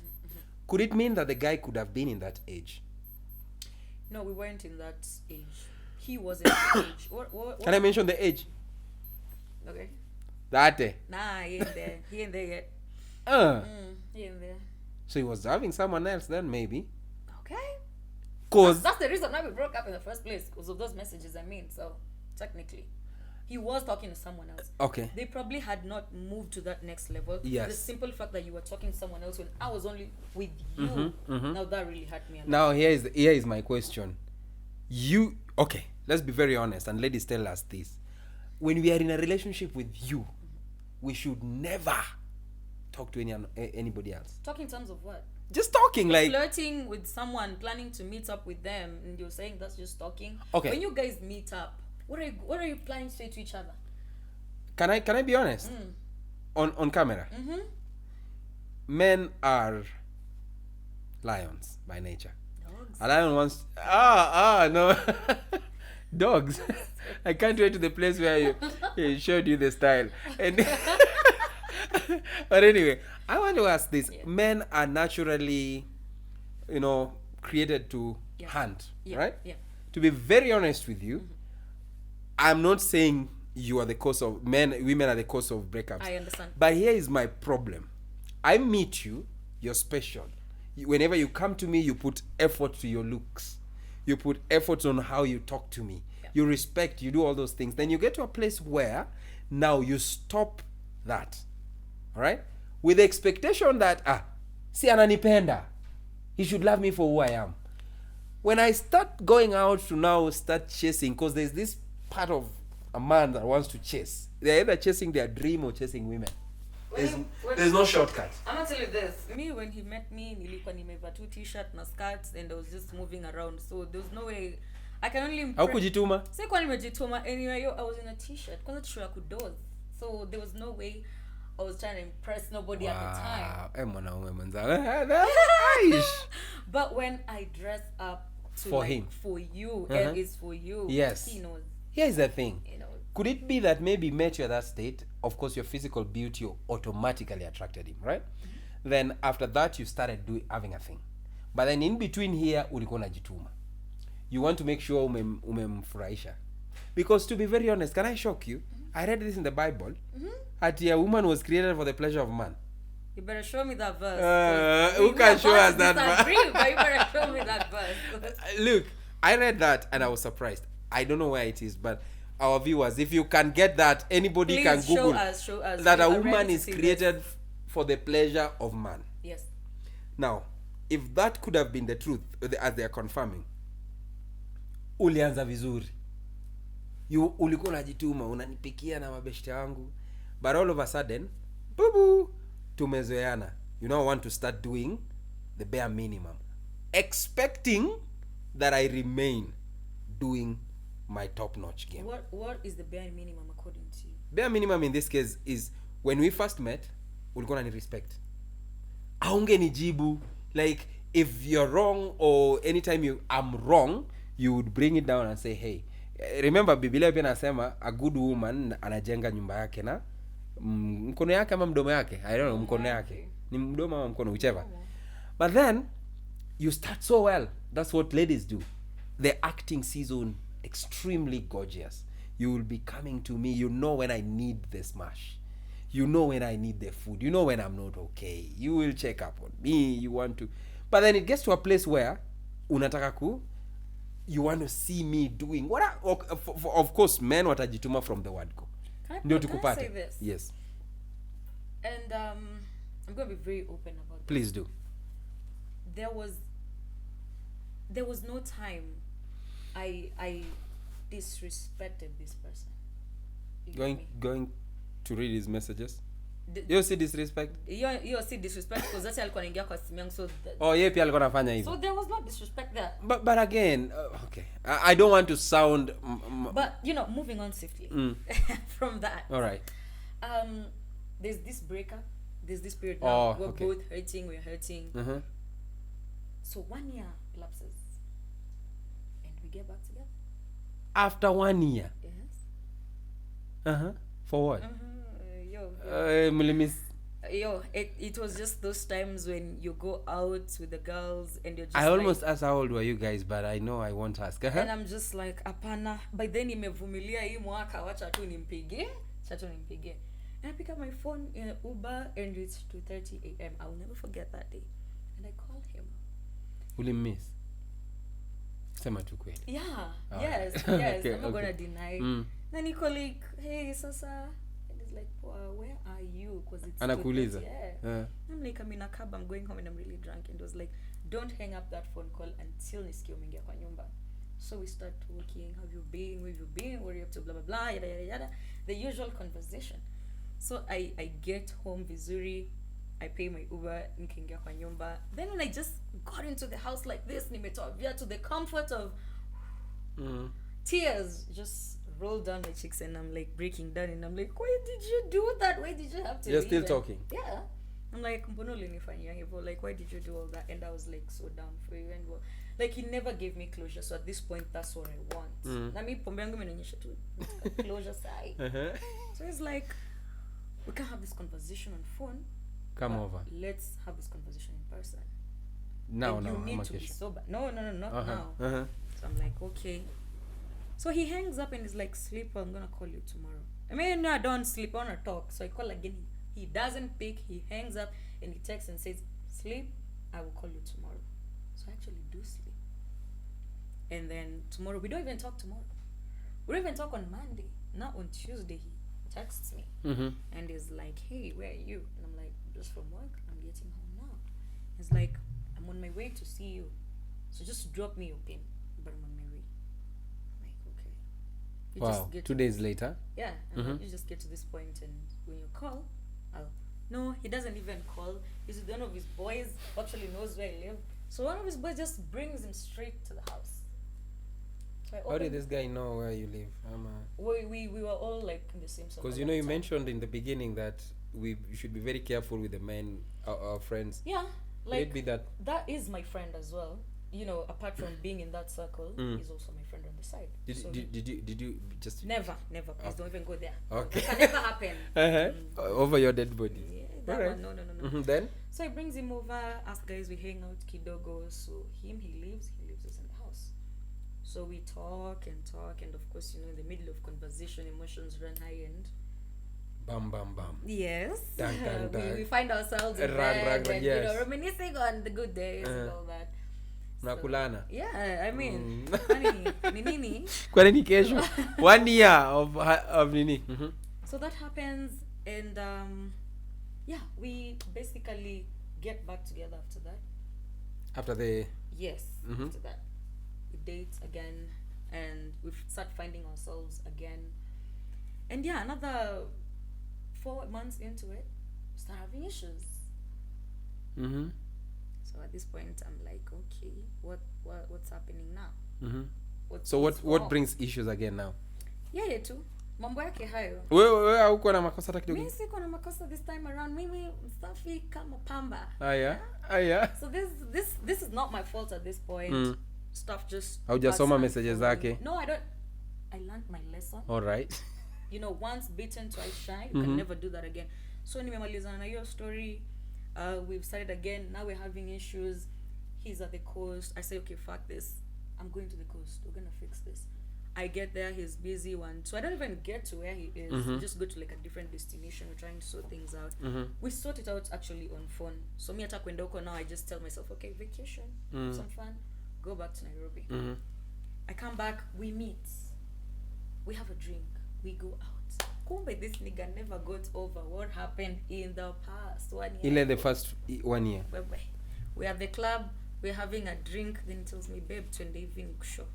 Could it mean that the guy could have been in that age? No, we weren't in that age. He was in that age. What? Can I mention the age? Okay. That. Nah, he ain't there. He ain't there yet. He ain't there. So he was having someone else then, maybe. Okay. Cause that's the reason why we broke up in the first place, because of those messages. So technically, he was talking to someone else. Okay. They probably had not moved to that next level. Yes. The simple fact that you were talking to someone else when I was only with you, now that really hurt me a lot. Now here is my question. Okay, let's be very honest and ladies tell us this. When we are in a relationship with you, we should never talk to anybody else? Talk in terms of what? Just talking, like flirting with someone, planning to meet up with them, and you're saying that's just talking. Okay. When you guys meet up, what are you planning to say to each other? Can I be honest? On camera. Mm-hmm. Men are lions by nature. Dogs. A lion wants no dogs. I can't wait to the place where you showed you the style. And but anyway, I want to ask this. Yeah. Men are naturally, created to hunt, right? Yeah. To be very honest with you, I'm not saying you are the cause of women are the cause of breakups. I understand. But here is my problem. I meet you, you're special. Whenever you come to me, you put effort to your looks. You put effort on how you talk to me. Yeah. You respect, you do all those things. Then you get to a place where now you stop that. All right? With the expectation that, si ananipenda. He should love me for who I am. When I start going out to now start chasing, because there's this part of a man that wants to chase. They're either chasing their dream or chasing women. There's no shortcut. I'm gonna tell you this. Me, when he met me, nilikuwa nimeva two t-shirt na skirts and I was just moving around. So there was no way. I can only How kujituma? Sikuwa nimejituma. Anyway, I was in a t-shirt. Kwanza t-shirt ya kudoz. So there was no way I was trying to impress nobody at the time. But when I dress up to for him, for you, and it's for you. Yes. He knows. Here's the thing. Could it be that maybe met you at that state? Of course, your physical beauty automatically attracted him, right? Mm-hmm. Then after that, you started having a thing. But then in between here, ulikuwa unajituma. You want to make sure umemfurahisha. Because to be very honest, can I shock you? Mm-hmm. I read this in the Bible. Mm-hmm. That a woman was created for the pleasure of man. You better show me that verse. Who can show us that verse? But you better show me that verse. Look, I read that and I was surprised. I don't know where it is, but our viewers, if you can get that, anybody can Google show us that a woman is created for the pleasure of man. Yes. Now, if that could have been the truth, as they are confirming, ulianza vizuri. Ulikuwa unajituma, unanipikia na mabeshte wangu. But all of a sudden, boo, tumezoeana. You now want to start doing the bare minimum, expecting that I remain doing my top-notch game. What is the bare minimum according to you? Bare minimum in this case is when we first met, ulikuwa ni respect. Aunge nijibu, like if you're wrong or anytime I'm wrong, you would bring it down and say, hey, remember Biblia pia nasema a good woman anajenga nyumba yake na mkono yake ama mdomo yake. I don't know, mkono yake. Ni mdomo ama mkono, whichever. But then you start so well. That's what ladies do. The acting season extremely gorgeous. You will be coming to me. You know when I need the smash. You know when I need the food. You know when I'm not okay. You will check up on me. You want to. But then it gets to a place where unataka you want to see me doing what of course men watajituma from the word go. Can I say this? Yes. And I'm going to be very open about this. Please do. There was no time I disrespected this person. Going to read his messages. You see disrespect? You see disrespect because that's alikuwa anaingia kwa simu yangu, so yeye pia alikuwa anafanya hivyo. So there was not disrespect there. But again, okay. I don't want to sound but moving on swiftly from that. All right. There's this breakup. There's this period now we're both hurting, we're hurting. Uh-huh. So 1 year lapses and we get back together. After 1 year? Yes. Uh-huh. For what? It was just those times when you go out with the girls and you're just I almost asked how old were you guys, but I know I won't ask. Uh-huh. And I'm just like, apana. By then nimevumilia hii mwaka, wacha tu nimpigie. And I pick up my phone in Uber and it's 2:30 a.m. I'll never forget that day. And I call him. Ulimmiss? Sema tu kweli. Yeah. Yes. Okay, I'm not gonna deny. Then he colleague, hey, sasa. And he's like, where are you? Because it's anakuuliza. Yeah. I'm like, I'm in a cab, I'm going home and I'm really drunk. And it was like, don't hang up that phone call until nisikie umeingia kwa nyumba. So we start talking, have you been, where have you been, what are you up to, blah blah blah, yada yada yada, the usual conversation. So I get home vizuri, I pay my Uber, nikiingia kwa nyumba. Then when I just got into the house like this, nimetoa to the comfort of tears just rolled down my cheeks, and I'm like breaking down, and I'm like, why did you do that? Why did you have to You're leave? still talking? Yeah. I'm like, mbono ulinifanyia hivyo? Like, why did you do all that? And I was like so down for you, and well, like he never gave me closure. So at this point, that's what I want. Na mi pombe yangu imenionyesha tu closure side. So it's like, we can't have this conversation on phone. Come over. Let's have this conversation in person. Now, you need to be sober. No, not now. So I'm like, okay. So he hangs up and is like, sleep, I'm gonna call you tomorrow. I mean, no, I don't sleep, I wanna talk. So I call again. He doesn't pick. He hangs up and he texts and says, sleep, I will call you tomorrow. So I actually do sleep. And then tomorrow, we don't even talk tomorrow. We don't even talk on Monday. Not on Tuesday, he texts me. And he's like, hey, where are you? And I'm like, just from work, I'm getting home now. He's like, I'm on my way to see you. So just drop me your pin. But I'm on my way. I'm like, okay. You wow, 2 days later? Yeah. And like, you just get to this point, and when you call, no, he doesn't even call. He's with one of his boys who actually knows where I live. So one of his boys just brings him straight to the house. So how did this guy know where you live? We were all like in the same circle. Because you mentioned in the beginning that we should be very careful with the men, our friends. Yeah, like maybe that is my friend as well. Apart from being in that circle, he's also my friend on the side. Did you just never please don't even go there. Okay. That can never happen. Over your dead body. Yeah, that right. one, no. Then so he brings him over, us guys, we hang out, kidogo. So he leaves us in the house. So we talk, and of course, in the middle of conversation, emotions run high, and bam bam bam. Yes. Dun, dun, dun. We find ourselves in bed, and yes. Reminiscing on the good days and all that. Nakulana. Yeah, I mean, funny, nini. Kwani kesho 1 year of nini. So that happens, and we basically get back together after that. After the after that, we date again, and we start finding ourselves again. And another 4 months into it, we start having issues. So at this point, I'm like, okay, what's happening now? What brings issues again now? Yeah, too. Mambo yake hayo. Wewe hauko na makosa hata kidogo? Mimi siko na makosa this time around. Mimi safi kama pamba. Aya. So this is not my fault at this point. Stuff just haujasoma messages zake. No, I don't. I learned my lesson. All right. Once bitten twice shy. You can never do that again. So nimemalizana na hiyo story. We've started again. Now we're having issues. He's at the coast. I say, okay, fuck this. I'm going to the coast. We're gonna fix this. I get there. He's busy one. So I don't even get to where he is. We just go to like a different destination. We're trying to sort things out. We sort it out actually on phone. So me ata kwenda huko now, I just tell myself, okay, vacation, some fun, go back to Nairobi. I come back. We meet. We have a drink. We go out. Kumbe this nigga never got over what happened in the past 1 year. The first 1 year. We're at the club, we're having a drink, then he tells me, babe, twende evening show.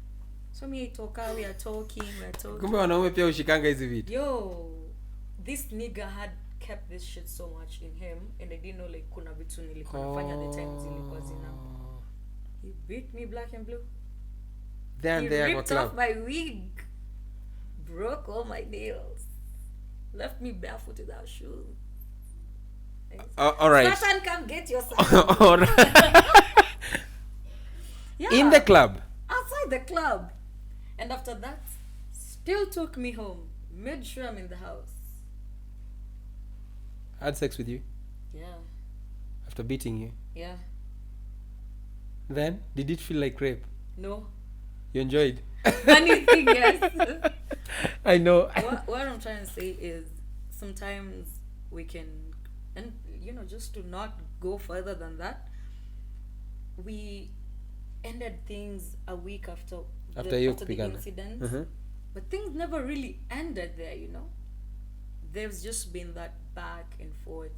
So me toka, we are talking. Kumbe wanaume pia ushikanga hizi vitu. Yo, this nigga had kept this shit so much in him, and I didn't know like kuna vitu nilikuwa nafanya the time zilikuwa zina. He beat me black and blue. Then he ripped off my wig, broke all my nails, left me barefoot without shoes. All right. Satan, come get yourself. All right. In the club. Outside the club. And after that, still took me home. Made sure I'm in the house. Had sex with you? Yeah. After beating you? Yeah. Then, did it feel like rape? No. You enjoyed? Funny thing, yes. I know. What I'm trying to say is sometimes we can, and just to not go further than that, we ended things a week after the incident. But things never really ended there, There's just been that back and forth.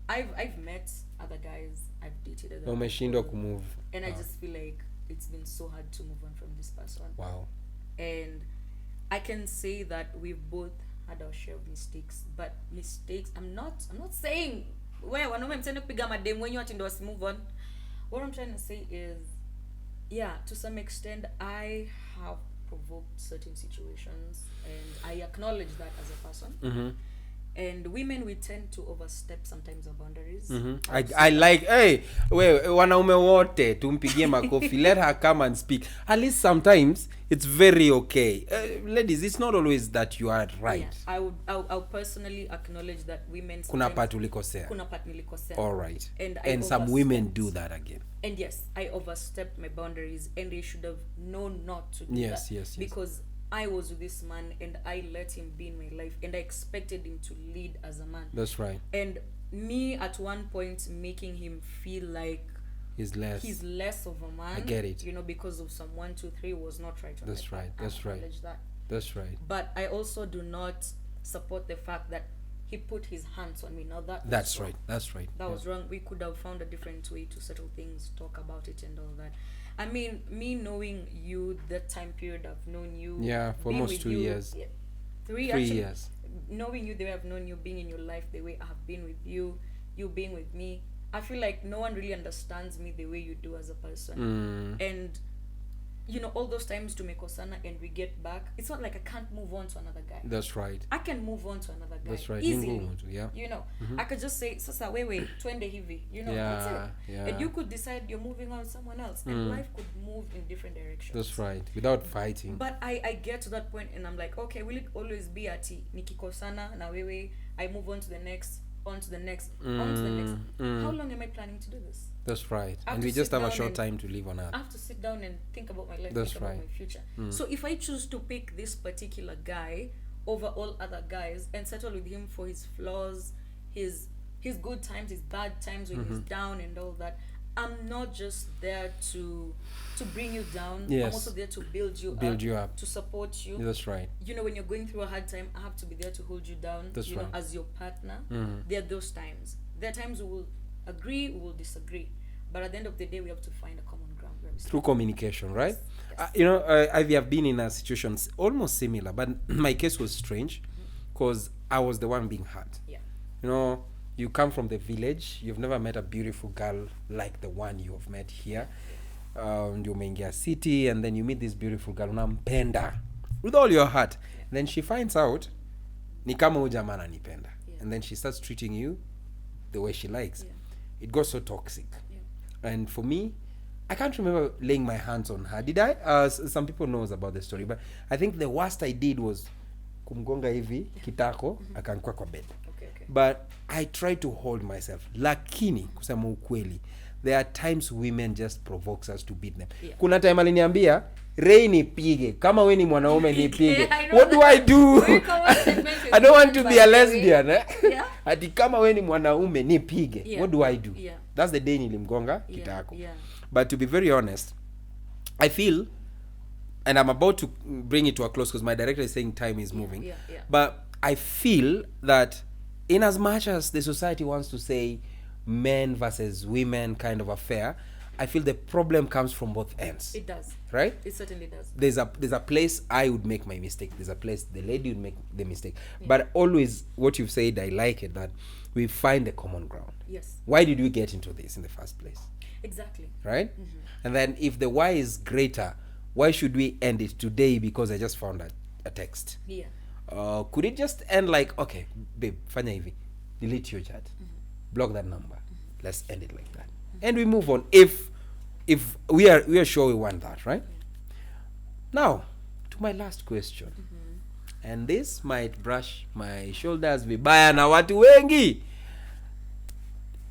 I've met other guys, I've dated other people, and I just feel like it's been so hard to move on from this person. Wow. And I can say that we've both had our share of mistakes, but mistakes, I'm not saying Where wanaume mtende kupiga mademu wenyu ati ndo wasi move on. What I'm trying to say is, yeah, to some extent I have provoked certain situations and I acknowledge that as a person. And women, we tend to overstep sometimes our boundaries. I like, hey, wanaume wote tumpigie makofi. Let her come and speak. At least sometimes it's very okay. Ladies, it's not always that you are right. Yeah, I'll personally acknowledge that women kuna part ulikosea. All right. And some women do that again. And yes, I overstepped my boundaries and they should have known not to do that. Yes. Because I was with this man and I let him be in my life and I expected him to lead as a man. That's right. And me at one point making him feel like he's less of a man. I get it. You know, because of some 1, 2, 3 was not right. That's right. That's right. That's right. But I also do not support the fact that he put his hands on me. Now that's right. That's right. That was wrong. We could have found a different way to settle things, talk about it and all that. I mean, me knowing you, that time period I've known you. Yeah, for almost 2 years. Yeah, 3 years. Knowing you the way I've known you, being in your life the way I have been with you, you being with me. I feel like no one really understands me the way you do as a person. And you know, all those times to make Osana and we get back, it's not like I can't move on to another guy. That's right. I can move on to another guy. That's right. Easily. Yeah. You know, I could just say, Sasa, wait, twende hivi. You know, that's it. Yeah. And you could decide you're moving on with someone else. And life could move in different directions. That's right. Without fighting. But I get to that point and I'm like, okay, will it always be ati nikikosana na wewe, I move on to the next, on to the next, on to the next. How long am I planning to do this? That's right. And we just have a short time to live on Earth. I have to sit down and think about my life, That's think right. about my future. So if I choose to pick this particular guy over all other guys and settle with him for his flaws, his good times, his bad times when he's down and all that, I'm not just there to bring you down. Yes. I'm also there to build you up, to support you. That's right. You know, when you're going through a hard time, I have to be there to hold you down. That's you right. know, as your partner. There are those times. There are times we will agree, we will disagree. But at the end of the day, we have to find a common ground. Through communication, right? Yes. You know, I have been in a situation almost similar, but my case was strange because I was the one being hurt. Yeah. You know, you come from the village, you've never met a beautiful girl like the one you have met here. You umeingia city, and then you meet this beautiful girl, unampenda with all your heart. Yeah. Then she finds out, ni kama huyu jamaa ananipenda. And then she starts treating you the way she likes. Yeah. It got so toxic. And for me, I can't remember laying my hands on her. Did I? Some people knows about the story, but I think the worst I did was kumgonga hivi kitako akankwa kwa bed. Okay. But I try to hold myself. Lakini kusema ukweli, there are times women just provokes us to beat them. Yeah. Kuna time aliniambia, Ray nipige, kama we ni mwanaume nipige. What do I do? I don't want to be a lesbian. Yeah. Ati kama we ni mwanaume nipige. Yeah. What do I do? Yeah. That's the day nilimgonga kitako. Yeah. But to be very honest, I feel, and I'm about to bring it to a close because my director is saying time is moving. Yeah. But I feel that in as much as the society wants to say men versus women kind of affair, I feel the problem comes from both ends. It does. Right? It certainly does. There's a place I would make my mistake. There's a place the lady would make the mistake. Yeah. But always what you've said, I like it, that we find a common ground. Yes. Why did we get into this in the first place? Exactly. Right? And then if the why is greater, why should we end it today because I just found a text? Yeah. Could it just end like, okay, babe, fanya hivi, delete your chat, block that number, let's end it like that, and we move on. If we are sure we want that, right? Now, to my last question, and this might brush my shoulders vibaya na watu wengi.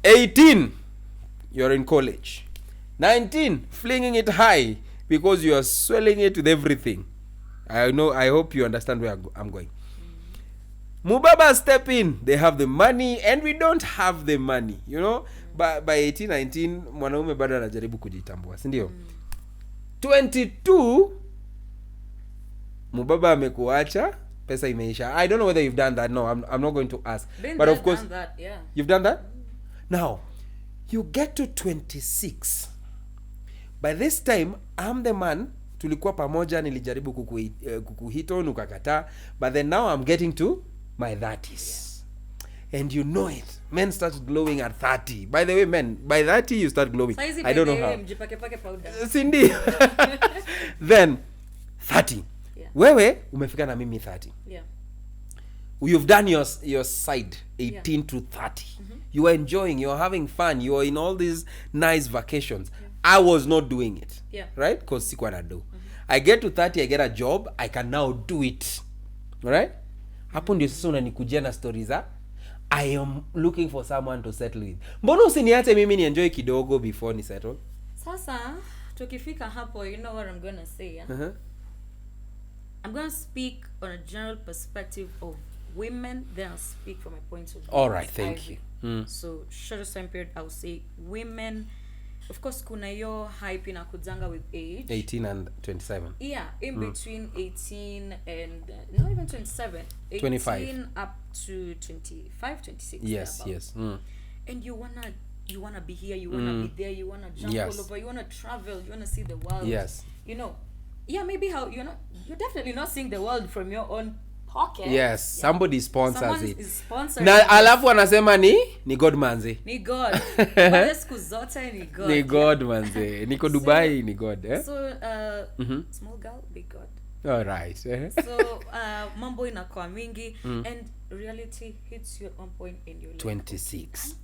18, you're in college. 19, flinging it high because you are swelling it with everything. I hope you understand where I'm going. Mubaba step in. They have the money and we don't have the money. You know, by 18, 19, mwanaume bado anajaribu kujitambua, si ndio? 22, Mubaba amekuacha, pesa imeisha. I don't know whether you've done that. No, I'm not going to ask. But of course, that, yeah. You've done that? Now, you get to 26. By this time, I'm the man, tulikuwa pamoja, nilijaribu kukuhit on, ukakataa, but then now I'm getting to my 30s. and you know it. Men start glowing at 30. By the way, men, by 30 you start glowing. I don't know how. Cindy. Then 30. Yeah. Wewe umefika na mimi 30. Yeah. You've done your side 18 to 30. Mm-hmm. You are enjoying, you are having fun, you are in all these nice vacations. Yeah. I was not doing it. Yeah. Right? Because sikuwa na do. I get to 30, I get a job, I can now do it. Alright? Hapo ndio sasa unanikujia na stories za I am looking for someone to settle with. Mbona usiniache mimi ni enjoy kidogo before ni settle? Sasa tukifika hapo, you know what I'm going to say, yeah? Uh-huh. I'm going to speak on a general perspective of women, then I'll speak from my point of view. All right, thank you. So shortest time period, I'll say women. Of course, kuna yo hype inakujanga with age. 18 and 27. Yeah, in between 18 and not even 27. 18 25. up to 25, 26. Yes, yes. And you wanna be here, you wanna be there, you wanna jump all over, you wanna travel, you wanna see the world. Yes. You know, yeah, maybe you're definitely not seeing the world from your own pocket. Yes, yeah. Somebody sponsors Someone it. Is sponsoring Na alafu anasema ni God manze. Ni God. But siku zote ni God. Ni God manze. Niko Dubai ni God, eh? So small girl, big God. All right. So mambo inakuwa mingi and reality hits you at one point in your life. 26.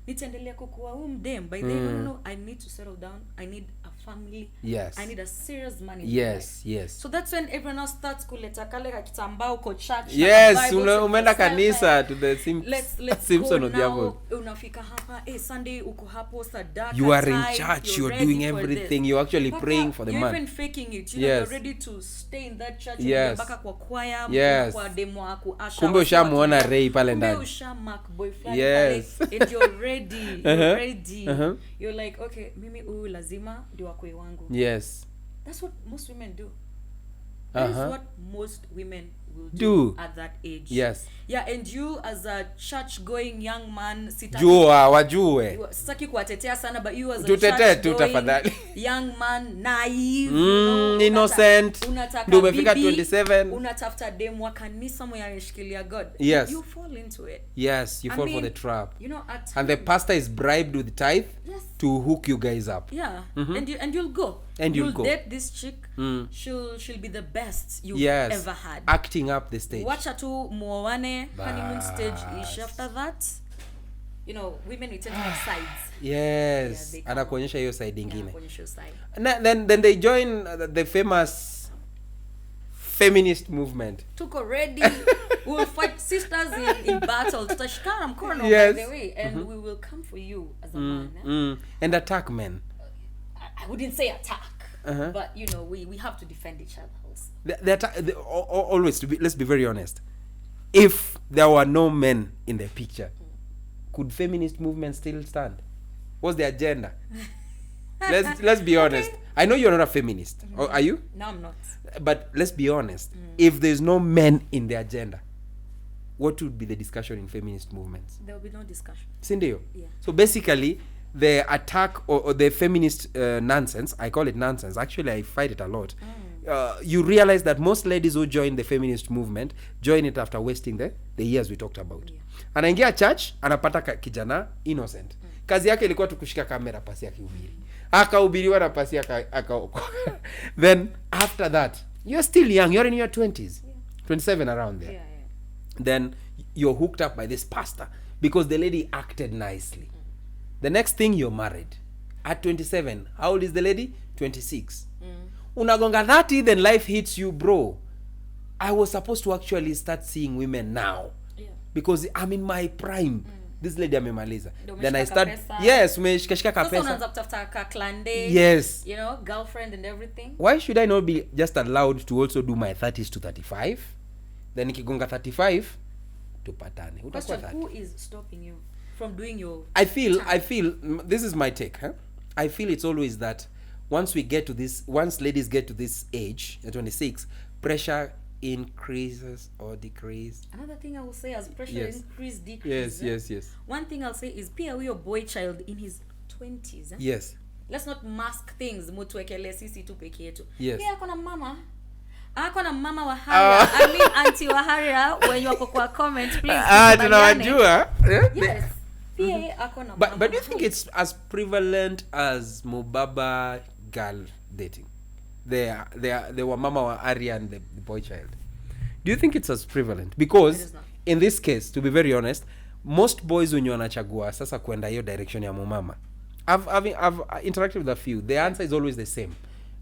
Nitaendelea kukua mdem. By then no, I need to settle down. I need a family. Yes. I need a serious man in yes, life. yes. So that's when everyone else starts kuleta kale ka kitambao ko church. Yes, umeenda kanisa to the let's Simpson go of Diablo. Unafika hapa, Sunday uko hapo sadaka. You are in church, you're doing everything. You're actually praying for the man. You're even faking it. You know, you're ready to stay in that church. Yes. Baka kwa choir, yes. kwa demo aku asha. Kumbe ushamuona Ray pale ndani. Kumbe ushamak boyfriend yes. pale and you're ready. You're ready. You're like, okay, mimi huyu lazima ndio wakwe wangu. Yes. That's what most women do. That's what most women will do at that age. Yes. Yeah, and you as a church-going young man, wajue. Sitaki kuwatetea sana, but you as a church-going young man, naive, innocent, ndio umefika 27, unatafuta demu wa kanisa mwenye ameshikilia God. Yes. You fall into it. Yes, you fall for the trap. You know, and the pastor is bribed with tithe. Yes. To hook you guys up. Yeah. And you'll go. And you'll go. Date this chick. She'll be the best you've ever had. Acting up the stage. Wacha tu muoane, honeymoon stage ish. After that, you know, women we tend to have sides. Yes. Anakuonyesha hiyo side ingine. Anakuonyesha side. Then they join the famous feminist movement. Tuko ready. We will fight sisters in battle. Tutashikana mkono, yes. by the way, and we will come for you as a man. And attack men. I wouldn't say attack, but you know, we have to defend each other also. Always, let's be very honest. If there were no men in the picture, could feminist movement still stand? What's the agenda? Let's be honest. Okay. I know you're not a feminist. Or are you? No, I'm not. But let's be honest. If there's no men in the agenda, what would be the discussion in feminist movements? There will be no discussion. Sindio? Yeah. So basically, the attack or the feminist nonsense, I call it nonsense. Actually, I fight it a lot. You realize that most ladies who join the feminist movement join it after wasting the years we talked about. Yeah. Anaingia church, anapata kijana innocent. Kazi yake ilikuwa tukushika kamera pasi akihubiri. Akahubiriwa na pasi akaokoka. Then after that, you're still young, you're in your 20s. Yeah. 27 around there. Yeah. Then you're hooked up by this pastor because the lady acted nicely. The next thing, you're married. At 27, how old is the lady? 26. Unagonga 30, then life hits you, bro. I was supposed to actually start seeing women now. Yeah. Because I'm in my prime. This lady amemaliza. Then I start kapesa. Yes, umeshikashika kapesa. Sasa unaanza kutafuta ka klande. Yes. You know, girlfriend and everything. Why should I not be just allowed to also do my 30s to 35? Then nikigonga 35 tupatane. Utakuwa 30. Who is stopping you from doing your I feel this is my take, I feel it's always that once ladies get to this age at 26, pressure increases or decreases. Another thing I will say as pressure decrease. Yes. One thing I'll say is pia huyo boy child in his 20s. Yes. Let's not mask things mutuekele sisi tu peke yetu. Yes. Pia kuna mama ako na mama wa Haria. I mean auntie wa Haria, when you kwa comment please. Tunawajua. Yes. Ako na But do you think it's as prevalent as Mubaba girl dating? They were mama wa Haria and the boy child. Do you think it's as prevalent? Because in this case, to be very honest, most boys wenye wanachagua sasa kwenda hiyo direction ya mama. I've interacted with a few. The answer is always the same.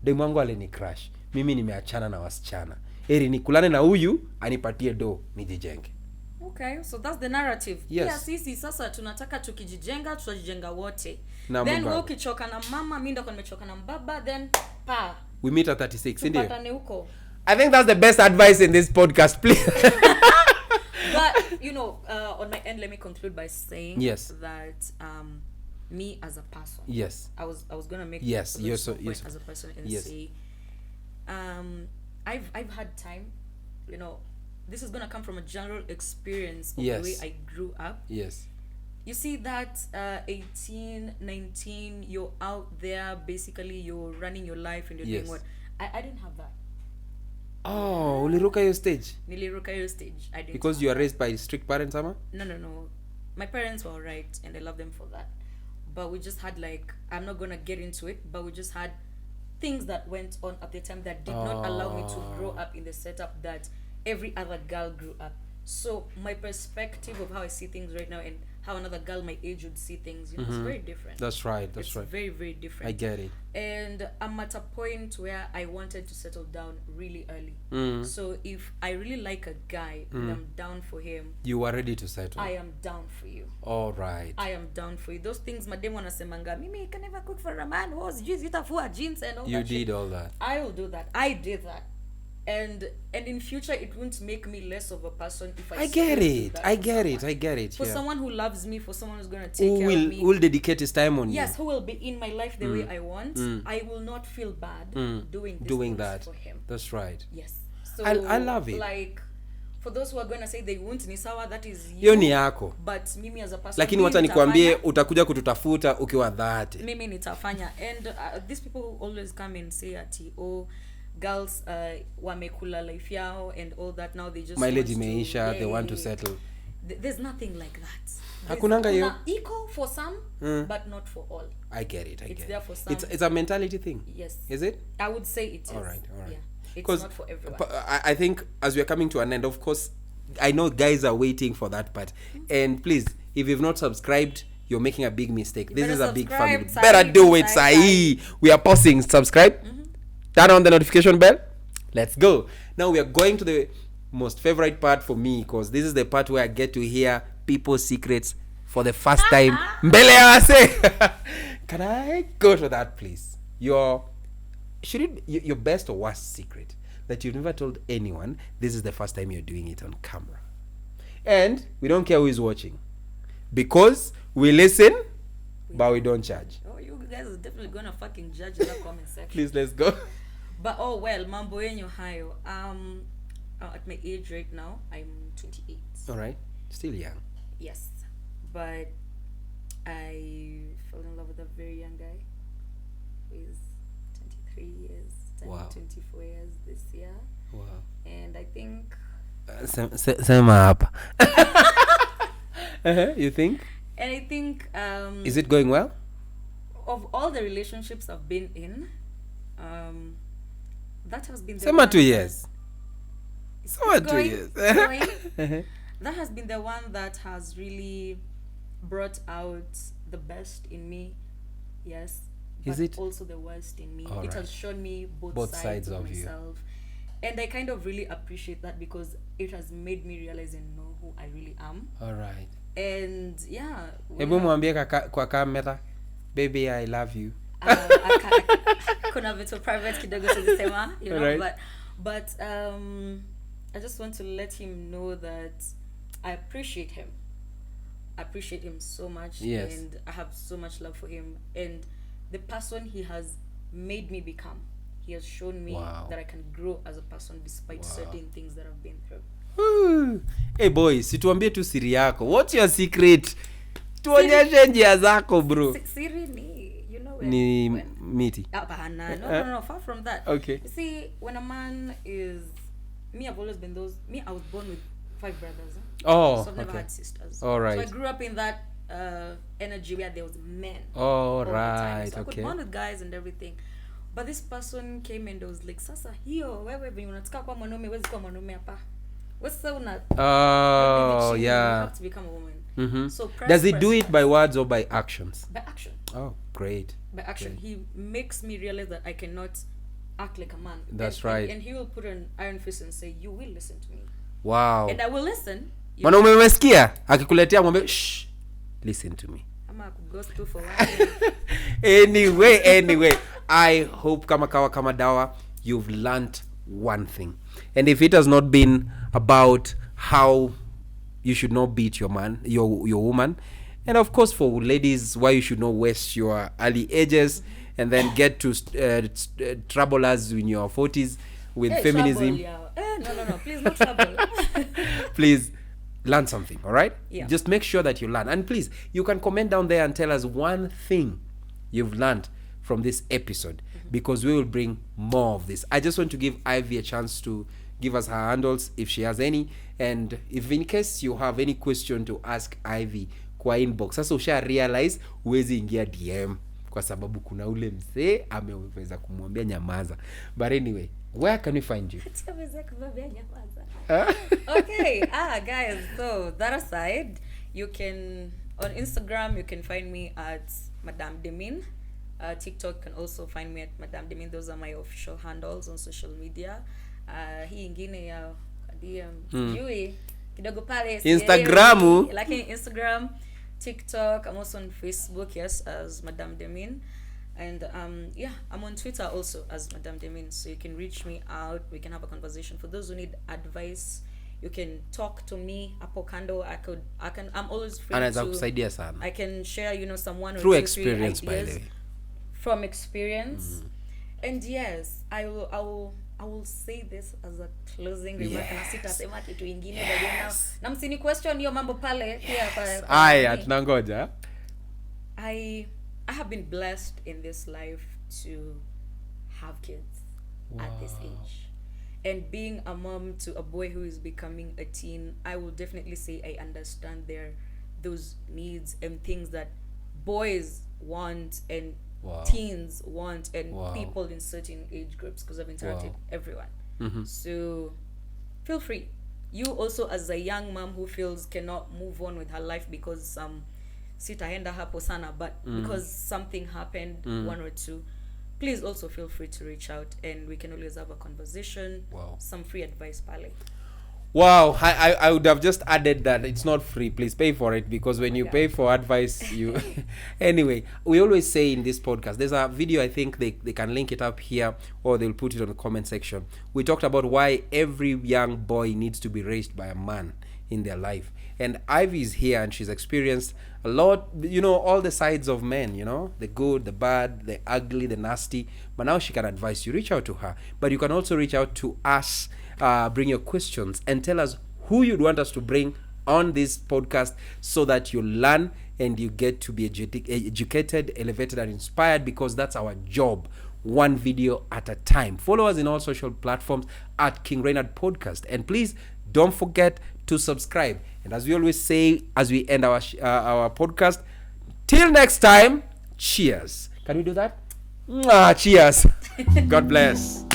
Demu wangu alini crush. Mimi nimeachana na wasichana. Heri nikulane na huyu anipatie do nijijenge. Okay, so that's the narrative. Yes. Sisi sasa tunataka tukijijenga, tutajijenga wote. Na then wewe ukichoka na mama, mimi ndo nimechoka na baba, then we meet at 36, ndio. Tupatane huko. I think that's the best advice in this podcast, please. But on my end, let me conclude by saying that me as a person. Yes. I was gonna make yes as a person and say I've had time, this is gonna come from a general experience of the way I grew up. Yes. You see that 18, 19, you're out there, basically you're running your life and you're doing what? I didn't have that. Oh, uliruka your stage? Niliruka your stage. I didn't. Because you are raised by strict parents, Ama? No. My parents were alright and I love them for that. But we just had I'm not gonna get into it, but we just had things that went on at the time that did not allow me to grow up in the setup that every other girl grew up. So my perspective of how I see things right now and how another girl my age would see things, it's very different. That's right. It's very, very different. I get it. And I'm at a point where I wanted to settle down really early. So if I really like a guy and I'm down for him, you are ready to settle. I am down for you. All right. I am down for you. Those things madem wanasemanga, mimi can never cook for a man. Who's zitafua jeans and all you that. You did shit. all that. I will do that. I did that. And in future it won't make me less of a person if I get it. I get it. For someone who loves me, for someone who's gonna take care of me. Who will dedicate his time on you. Yes, who will be in my life the way I want. I will not feel bad doing that for him. That's right. Yes. So I love it. Like for those who are gonna say they won't ni sawa, that is you. Hiyo ni yako. But mimi as a person, lakini wacha nikwambie utakuja kututafuta ukiwa dhati. Mimi nitafanya. And these people who always come and say ati girls wamekula life yao and all that, now they just mileage imeisha, they want to settle. There's nothing like that. Hakunanga hiyo. Equal for some, but not for all. I get it. It's there for some. It's a mentality thing. Yes. Is it? I would say it is. All right. Yeah. It's not for everyone. I think as we are coming to an end, of course, I know guys are waiting for that part. And please, if you've not subscribed, you're making a big mistake. This is a big family. Better do it, Sahi. We are pausing. Subscribe. Turn on the notification bell. Let's go. Now we are going to the most favorite part for me, because this is the part where I get to hear people's secrets for the first time. Mbele ya wase. Can I go to that, please? Your best or worst secret that you've never told anyone. This is the first time you're doing it on camera, and we don't care who is watching, because we listen, but we don't judge. Oh, you guys are definitely gonna fucking judge in the comment section. Please, let's go. But mambo yenyu hayo. At my age right now, I'm 28. All right, still young. Yes, but I fell in love with a very young guy who is 23 years, 24 years this year. Wow. And I think sema hapa. You think? And I think is it going well? Of all the relationships I've been in, that has been the sema 2 years. Sema 2 years. That has been the one that has really brought out the best in me. Yes. Is but it also the worst in me? All it right. has shown me both sides of myself. And I kind of really appreciate that, because it has made me realize and know who I really am. All right. And yeah. Hebu mwambie kwa kamera, baby, I love you. Kuna vitu private kidogo sema, you know, right. but I just want to let him know that I appreciate him. I appreciate him so much. Yes. And I have so much love for him, and the person he has made me become. He has shown me that I can grow as a person despite certain things that I've been through. Hey boy, situambie tu siri yako. What's your secret? Tuonyeshe njia zako, bro. Siri ni, you know, ni meaty. No, far from that. Okay. You see, when a man is, I've always been I was born with 5 brothers. Oh, so I've never had sisters. All right. So I grew up in that energy where there was men. All the right. time. So I could bond with guys and everything. But this person came and was like, sasa hiyo wewe venye unataka kuwa mwanaume huwezi kuwa mwanaume hapa. Oh, yeah. You have to become a woman. Mm-hmm. So does he do it by words or by actions? By action. Oh, great. By action. Great. He makes me realize that I cannot act like a man. That's right. And he will put an iron fist and say, you will listen to me. Wow. And I will listen. Mwanaume umesikia? Akikuletea mwambie, shh, listen to me. Ama go through for one. Anyway, I hope kama kawa kama dawa, you've learned one thing. And if it has not been about how you should not beat your man, your woman, and of course for ladies, why you should not waste your early ages and then get to trouble us in your 40s with feminism. Trouble, yeah. No, please, no trouble. Please learn something, all right? Yeah. Just make sure that you learn. And please, you can comment down there and tell us one thing you've learned from this episode, because we will bring more of this. I just want to give Ivy a chance to give us her handles if she has any, and if in case you have any question to ask Ivy kwa inbox, sasa usha realize uwezi ingia DM kwa sababu kuna ule msee ameweza kumwambia nyamaza. But anyway, where can we find you? Okay, guys, so that aside, you can, on Instagram, you can find me at Madame Demin. TikTok can also find me at Madame Demin. Those are my official handles on social media. Hii ingine ya sijui kidogo pale Instagramu, like Instagram, TikTok. I'm also on Facebook, yes, as Madame Demin. And I'm on Twitter also as Madame Demin, so you can reach me out. We can have a conversation. For those who need advice, you can talk to me. Apo kando, I'm always free to. I can share, someone through experience, by the way. From experience. And yes, I will say this as a closing remark. Sitasema kitu ingine baadaye na msini question hiyo mambo pale pia aya tunangoja. I have been blessed in this life to have kids at this age. And being a mom to a boy who is becoming a teen, I will definitely say I understand those needs and things that boys want and teens want and people in certain age groups, because I've interacted everyone. So feel free. You also, as a young mom who feels cannot move on with her life because sitaenda hapo sana, but because something happened, one or two, please also feel free to reach out and we can always have a conversation. Some free advice pale. Wow, I would have just added that it's not free. Please pay for it, because when you pay for advice, you... Anyway, we always say in this podcast, there's a video, I think they can link it up here or they'll put it on the comment section. We talked about why every young boy needs to be raised by a man in their life. And Ivy is here and she's experienced a lot, all the sides of men, the good, the bad, the ugly, the nasty. But now she can advise you. Reach out to her. But you can also reach out to us. Bring your questions and tell us who you'd want us to bring on this podcast so that you learn and you get to be educated, elevated, and inspired, because that's our job, one video at a time. Follow us in all social platforms at King Reynard Podcast, and please don't forget to subscribe. And as we always say as we end our podcast, till next time, cheers. Can we do that? Cheers. God bless.